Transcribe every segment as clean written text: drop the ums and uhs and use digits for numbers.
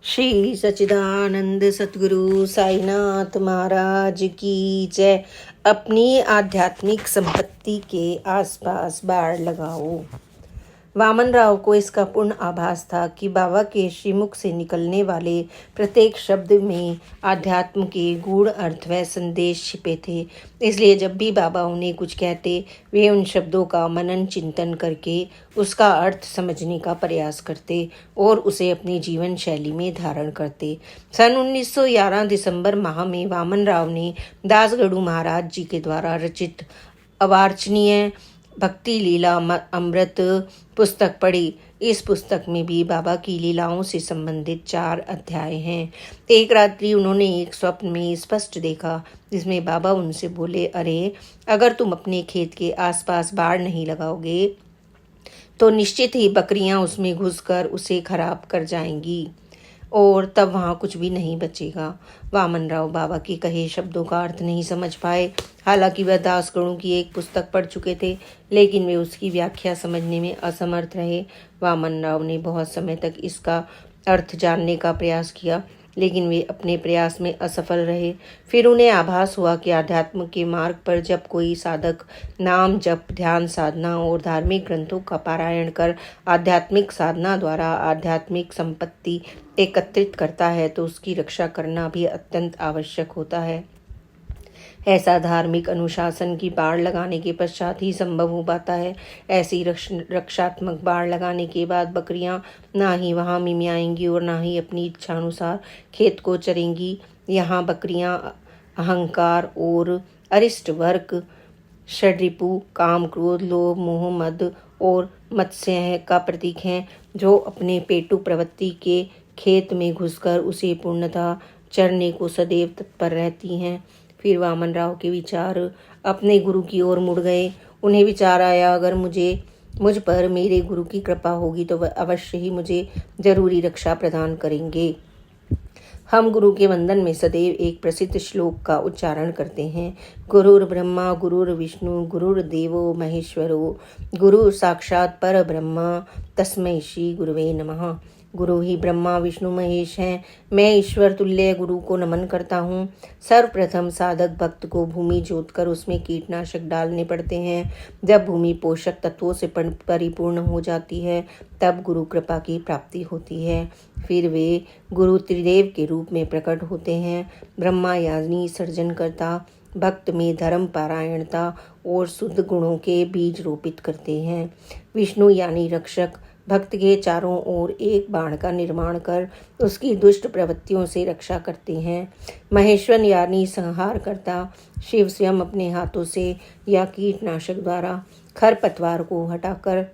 श्री सच्चिदानंद सतगुरु साईनाथ महाराज की जय। अपनी आध्यात्मिक संपत्ति के आसपास बाड़ लगाओ। वामन राव को इसका पूर्ण आभास था कि बाबा के श्रीमुख से निकलने वाले प्रत्येक शब्द में आध्यात्म के गूढ़ अर्थ व संदेश छिपे थे। इसलिए जब भी बाबा उन्हें कुछ कहते, वे उन शब्दों का मनन चिंतन करके उसका अर्थ समझने का प्रयास करते और उसे अपनी जीवन शैली में धारण करते। सन 1911 दिसंबर माह में वामन राव ने दासगढ़ू महाराज जी के द्वारा रचित अवार्चनीय भक्ति लीला अमृत पुस्तक पढ़ी। इस पुस्तक में भी बाबा की लीलाओं से संबंधित 4 अध्याय हैं। एक रात्रि उन्होंने एक स्वप्न में स्पष्ट देखा, जिसमें बाबा उनसे बोले, अरे अगर तुम अपने खेत के आसपास बाड़ नहीं लगाओगे तो निश्चित ही बकरियां उसमें घुसकर उसे खराब कर जाएंगी और तब वहाँ कुछ भी नहीं बचेगा। वामन राव बाबा के कहे शब्दों का अर्थ नहीं समझ पाए। हालांकि वह दासगणों की एक पुस्तक पढ़ चुके थे, लेकिन वे उसकी व्याख्या समझने में असमर्थ रहे। वामन राव ने बहुत समय तक इसका अर्थ जानने का प्रयास किया, लेकिन वे अपने प्रयास में असफल रहे। फिर उन्हें आभास हुआ कि आध्यात्म के मार्ग पर जब कोई साधक नाम जप, ध्यान साधना और धार्मिक ग्रंथों का पारायण कर आध्यात्मिक साधना द्वारा आध्यात्मिक संपत्ति एकत्रित करता है तो उसकी रक्षा करना भी अत्यंत आवश्यक होता है। ऐसा धार्मिक अनुशासन की बाड़ लगाने के पश्चात ही संभव हो पाता है। ऐसी रक्षात्मक बाड़ लगाने के बाद बकरियां ना ही वहां मिमियाएंगी और ना ही अपनी इच्छानुसार खेत को चरेंगी। यहाँ बकरियां अहंकार और अरिष्ट वर्ग, षड्रिपु, काम, क्रोध, लोभ, मोह, मद और मत्स्य का प्रतीक हैं, जो अपने पेटू प्रवृत्ति के खेत में घुसकर उसे पूर्णतः चरने को सदैव तत्पर रहती हैं। फिर वामन राव के विचार अपने गुरु की ओर मुड़ गए। उन्हें विचार आया, अगर मुझ पर मेरे गुरु की कृपा होगी तो वह अवश्य ही मुझे जरूरी रक्षा प्रदान करेंगे। हम गुरु के वंदन में सदैव एक प्रसिद्ध श्लोक का उच्चारण करते हैं, गुरुर् ब्रह्मा गुरुर्विष्णु गुरुर्देवो महेश्वरो गुरु साक्षात पर ब्रह्म तस्मै श्री गुरुवे नमः। गुरु ही ब्रह्मा विष्णु महेश हैं। मैं ईश्वर तुल्य गुरु को नमन करता हूँ। सर्वप्रथम साधक भक्त को भूमि जोतकर उसमें कीटनाशक डालने पड़ते हैं। जब भूमि पोषक तत्वों से परिपूर्ण हो जाती है तब गुरु कृपा की प्राप्ति होती है। फिर वे गुरु त्रिदेव के रूप में प्रकट होते हैं। ब्रह्मा यानी सर्जनकर्ता भक्त में धर्म पारायणता और शुद्ध गुणों के बीज रोपित करते हैं। विष्णु यानी रक्षक भक्त के चारों ओर एक बाण का निर्माण कर उसकी दुष्ट प्रवृत्तियों से रक्षा करते हैं। महेश्वर यानी संहार करता शिव स्वयं अपने हाथों से या कीटनाशक द्वारा खरपतवार को हटाकर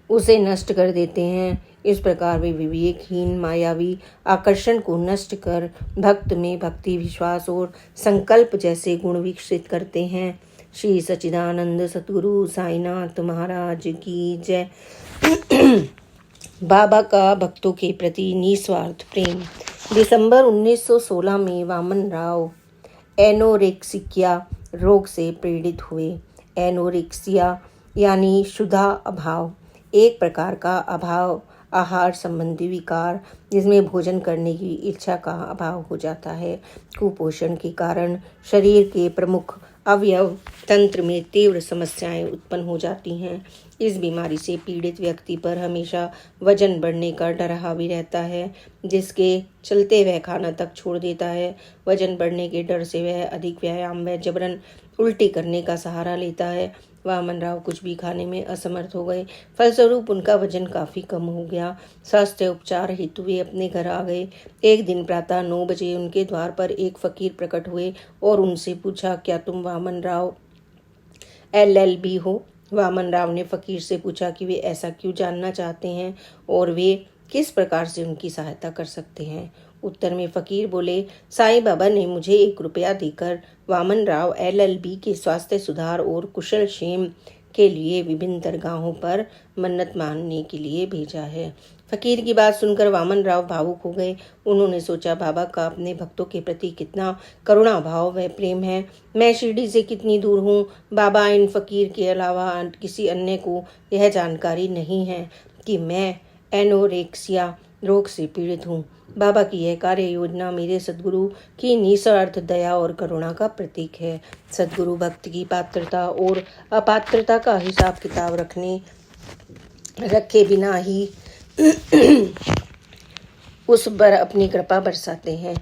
उसे नष्ट कर देते हैं। इस प्रकार वे विवेकहीन मायावी आकर्षण को नष्ट कर भक्त में भक्ति, विश्वास और संकल्प जैसे गुण विकसित करते हैं। श्री सच्चिदानंद सतगुरु साईनाथ महाराज की जय। बाबा का भक्तों के प्रति निस्वार्थ प्रेम। दिसंबर 1916 में वामन राव एनोरेक्सिया रोग से पीड़ित हुए। एनोरेक्सिया यानी क्षुधा अभाव, एक प्रकार का अभाव आहार संबंधी विकार जिसमें भोजन करने की इच्छा का अभाव हो जाता है। कुपोषण के कारण शरीर के प्रमुख अवयव तंत्र में तीव्र समस्याएं उत्पन्न हो जाती हैं। इस बीमारी से पीड़ित व्यक्ति पर हमेशा वजन बढ़ने का डर हावी रहता है, जिसके चलते वह खाना तक छोड़ देता है। वजन बढ़ने के डर से वह अधिक व्यायाम व जबरन उल्टी करने का सहारा लेता है। वामन राव कुछ भी खाने में असमर्थ हो गए। फलस्वरूप उनका वजन काफी कम हो गया। स्वास्थ्य उपचार हेतु वे अपने घर आ गए। एक दिन प्रातः 9 बजे उनके द्वार पर एक फकीर प्रकट हुए और उनसे पूछा, क्या तुम वामन राव LLB हो? वामन राव ने फकीर से पूछा कि वे ऐसा क्यों जानना चाहते हैं और वे किस प्रकार से उनकी सहायता कर सकते हैं। उत्तर में फकीर बोले, साईं बाबा ने मुझे 1 रुपया देकर वामन राव LLB के स्वास्थ्य सुधार और कुशल क्षेम के लिए विभिन्न दरगाहों पर मन्नत मांगने के लिए भेजा है। फकीर की बात सुनकर वामन राव भावुक हो गए। उन्होंने सोचा, बाबा का अपने भक्तों के प्रति कितना करुणा भाव व प्रेम है। मैं शिरडी से कितनी दूर हूँ, बाबा इन फकीर के अलावा किसी अन्य को यह जानकारी नहीं है कि मैं एनोरेक्सिया रोग से पीड़ित हूँ। बाबा की यह कार्य योजना मेरे सद्गुरु की निस्वार्थ दया और करुणा का प्रतीक है। सद्गुरु भक्त की पात्रता और अपात्रता का हिसाब किताब रखे बिना ही उस पर अपनी कृपा बरसाते हैं।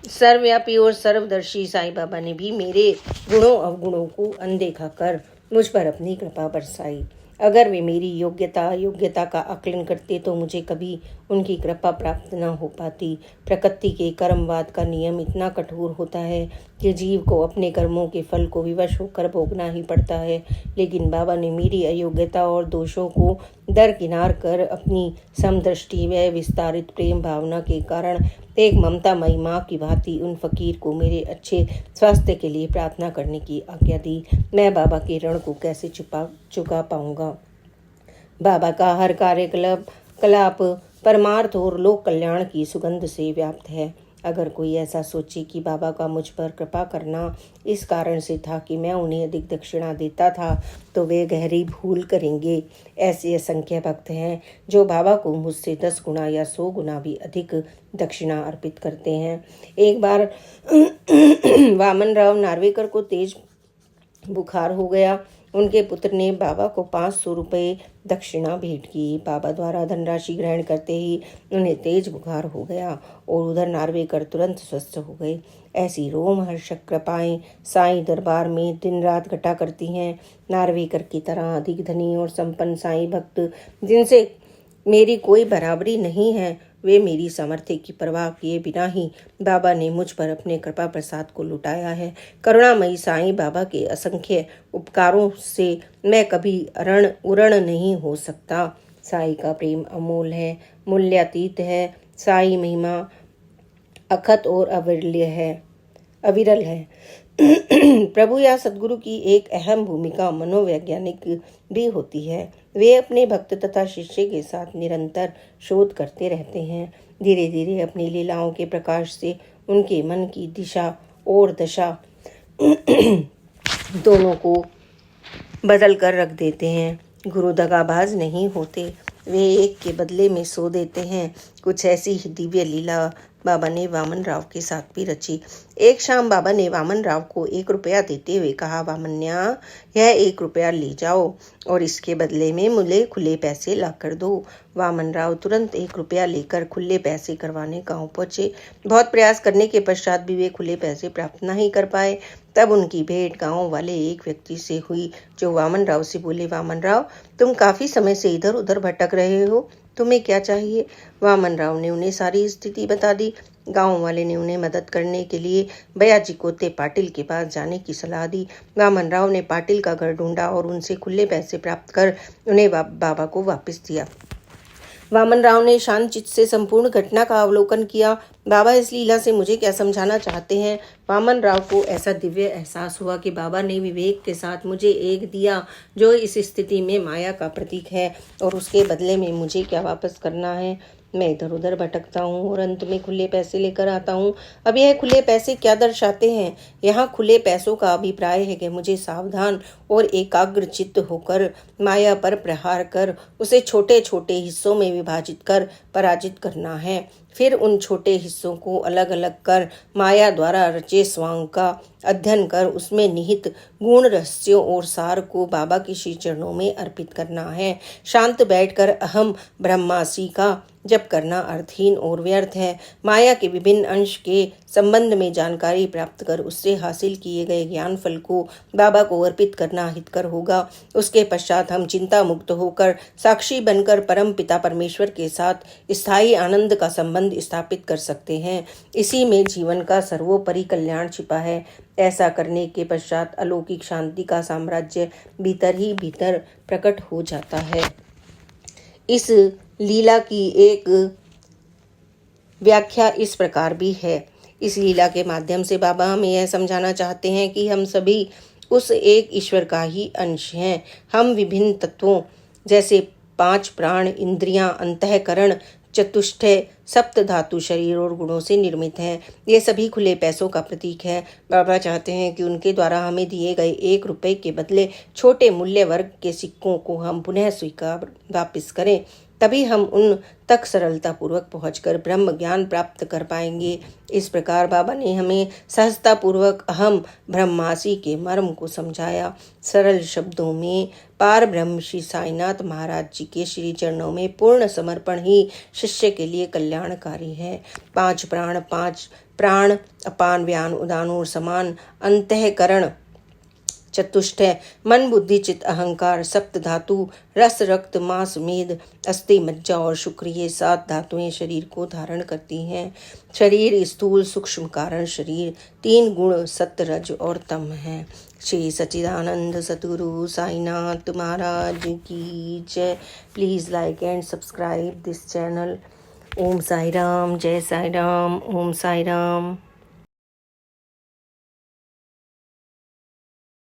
सर्वव्यापी और सर्वदर्शी साईं बाबा ने भी मेरे गुणों अवगुणों को अनदेखा कर मुझ पर अपनी कृपा बरसाई। अगर वे मेरी योग्यता का आकलन करते तो मुझे कभी उनकी कृपा प्राप्त न हो पाती। प्रकृति के कर्मवाद का नियम इतना कठोर होता है कि जीव को अपने कर्मों के फल को विवश होकर भोगना ही पड़ता है। लेकिन बाबा ने मेरी अयोग्यता और दोषों को दरकिनार कर अपनी समदृष्टि व विस्तारित प्रेम भावना के कारण एक ममतामयी माँ की भांति उन फकीर को मेरे अच्छे स्वास्थ्य के लिए प्रार्थना करने की आज्ञा दी। मैं बाबा के ऋण को कैसे चुका पाऊंगा। बाबा का हर कार्यकलाप परमार्थ और लोक कल्याण की सुगंध से व्याप्त है। अगर कोई ऐसा सोचे कि बाबा का मुझ पर कृपा करना इस कारण से था कि मैं उन्हें अधिक दक्षिणा देता था, तो वे गहरी भूल करेंगे। ऐसे असंख्य भक्त हैं जो बाबा को मुझसे 10 गुना या 100 गुना भी अधिक दक्षिणा अर्पित करते हैं। एक बार वामन राव नार्वेकर को तेज बुखार हो गया। उनके पुत्र ने बाबा को 500 रुपये दक्षिणा भेंट की। बाबा द्वारा धनराशि ग्रहण करते ही उन्हें तेज बुखार हो गया और उधर नार्वेकर तुरंत स्वस्थ हो गए। ऐसी रोमहर्षक कृपाएं साईं दरबार में दिन रात घटा करती हैं। नार्वेकर की तरह अधिक धनी और संपन्न साईं भक्त जिनसे मेरी कोई बराबरी नहीं है, वे मेरी सामर्थ्य की परवाह किए बिना ही बाबा ने मुझ पर अपने कृपा प्रसाद को लुटाया है। करुणामयी साईं बाबा के असंख्य उपकारों से मैं कभी उरण नहीं हो सकता। साईं का प्रेम अमोल है, मूल्यातीत है। साईं महिमा अखत और अविरल है। प्रभु या सद्गुरु की एक अहम भूमिका मनोवैज्ञानिक भी होती है। वे अपने भक्त तथा शिष्य के साथ निरंतर शोध करते रहते हैं। धीरे धीरे अपनी लीलाओं के प्रकाश से उनके मन की दिशा और दशा दोनों को बदल कर रख देते हैं। गुरु दगाबाज नहीं होते, वे एक के बदले में 100 देते हैं। कुछ ऐसी ही दिव्य लीला बाबा ने वामन राव के साथ भी रची। एक शाम बाबा ने वामन राव को 1 रुपया देते हुए कहा, वामन्या, यह 1 रुपया ले जाओ और इसके बदले में मुझे खुले पैसे ला कर दो। वामन राव तुरंत 1 रुपया लेकर खुले पैसे करवाने गांव पहुंचे। बहुत प्रयास करने के पश्चात भी वे खुले पैसे प्राप्त नहीं कर पाए। तब उनकी भेंट गांव वाले एक व्यक्ति से हुई जो वामन राव से बोले, वामन राव, तुम काफी समय से इधर उधर भटक रहे हो, तुम्हें क्या चाहिए? वामन राव ने उन्हें सारी स्थिति बता दी। गांव वाले ने उन्हें मदद करने के लिए बयाजी कोते पाटिल के पास जाने की सलाह दी। वामन राव ने पाटिल का घर ढूंढा और उनसे खुले पैसे प्राप्त कर उन्हें बाबा को वापस दिया। वामन राव ने शांत चित्त से संपूर्ण घटना का अवलोकन किया। बाबा इस लीला से मुझे क्या समझाना चाहते हैं? वामन राव को ऐसा दिव्य एहसास हुआ कि बाबा ने विवेक के साथ मुझे एक दिया जो इस स्थिति में माया का प्रतीक है, और उसके बदले में मुझे क्या वापस करना है। मैं इधर उधर भटकता हूँ और अंत में खुले पैसे लेकर आता हूँ। अब यह खुले पैसे क्या दर्शाते हैं? यहाँ खुले पैसों का अभिप्राय है कि मुझे सावधान और एकाग्र चित्त होकर माया पर प्रहार कर उसे छोटे छोटे हिस्सों में विभाजित कर पराजित करना है। फिर उन छोटे हिस्सों को अलग अलग कर माया द्वारा रचे स्वांग का अध्ययन कर उसमें निहित गुण रहस्यों और सार को बाबा के श्री चरणों में अर्पित करना है। शांत बैठकर अहम ब्रह्मासी का जप करना अर्थहीन और व्यर्थ है। माया के विभिन्न अंश के संबंध में जानकारी प्राप्त कर उससे हासिल किए गए ज्ञान फल को बाबा को अर्पित करना हितकर होगा। उसके पश्चात हम चिंता मुक्त होकर साक्षी बनकर परम पिता परमेश्वर के साथ स्थायी आनंद का संबंध स्थापित कर सकते हैं। इसी में जीवन का सर्वोपरि कल्याण छिपा है। ऐसा करने के पश्चात अलौकिक शांति का साम्राज्य भीतर ही भीतर प्रकट हो जाता है। इस लीला की एक व्याख्या इस प्रकार भी है। इस लीला के माध्यम से बाबा हमें यह समझाना चाहते हैं कि हम सभी उस एक ईश्वर का ही अंश हैं। हम विभिन्न तत्वों जैसे 5 प्राण, इंद्रियां, अंतःकरण, चतुष्टय, सप्त धातु, शरीर और गुणों से निर्मित हैं। ये सभी खुले पैसों का प्रतीक है। बाबा चाहते हैं कि उनके द्वारा हमें दिए गए 1 रुपये के बदले छोटे मूल्य वर्ग के सिक्कों को हम पुनः स्वीकार वापिस करें। तभी हम उन तक सरलतापूर्वक पहुंचकर ब्रह्म ज्ञान प्राप्त कर पाएंगे। इस प्रकार बाबा ने हमें सहजतापूर्वक अहम ब्रह्मासी के मर्म को समझाया। सरल शब्दों में पार ब्रह्म श्री साईनाथ महाराज जी के श्री चरणों में पूर्ण समर्पण ही शिष्य के लिए कल्याणकारी है। 5 प्राण अपान व्यान उदान और समान, अंतःकरण चतुष्टय, मन बुद्धि चित्त अहंकार, सप्त धातु रस रक्त मांस मेद अस्थि मज्जा और शुक्र, ये 7 धातुएं शरीर को धारण करती हैं। शरीर स्थूल सूक्ष्म कारण शरीर, 3 गुण सत्य रज और तम है। श्री सच्चिदानंद सतगुरु साईनाथ महाराज की जय। Please like and subscribe this channel. Om Sai Ram, जय साई राम, ओम साई राम।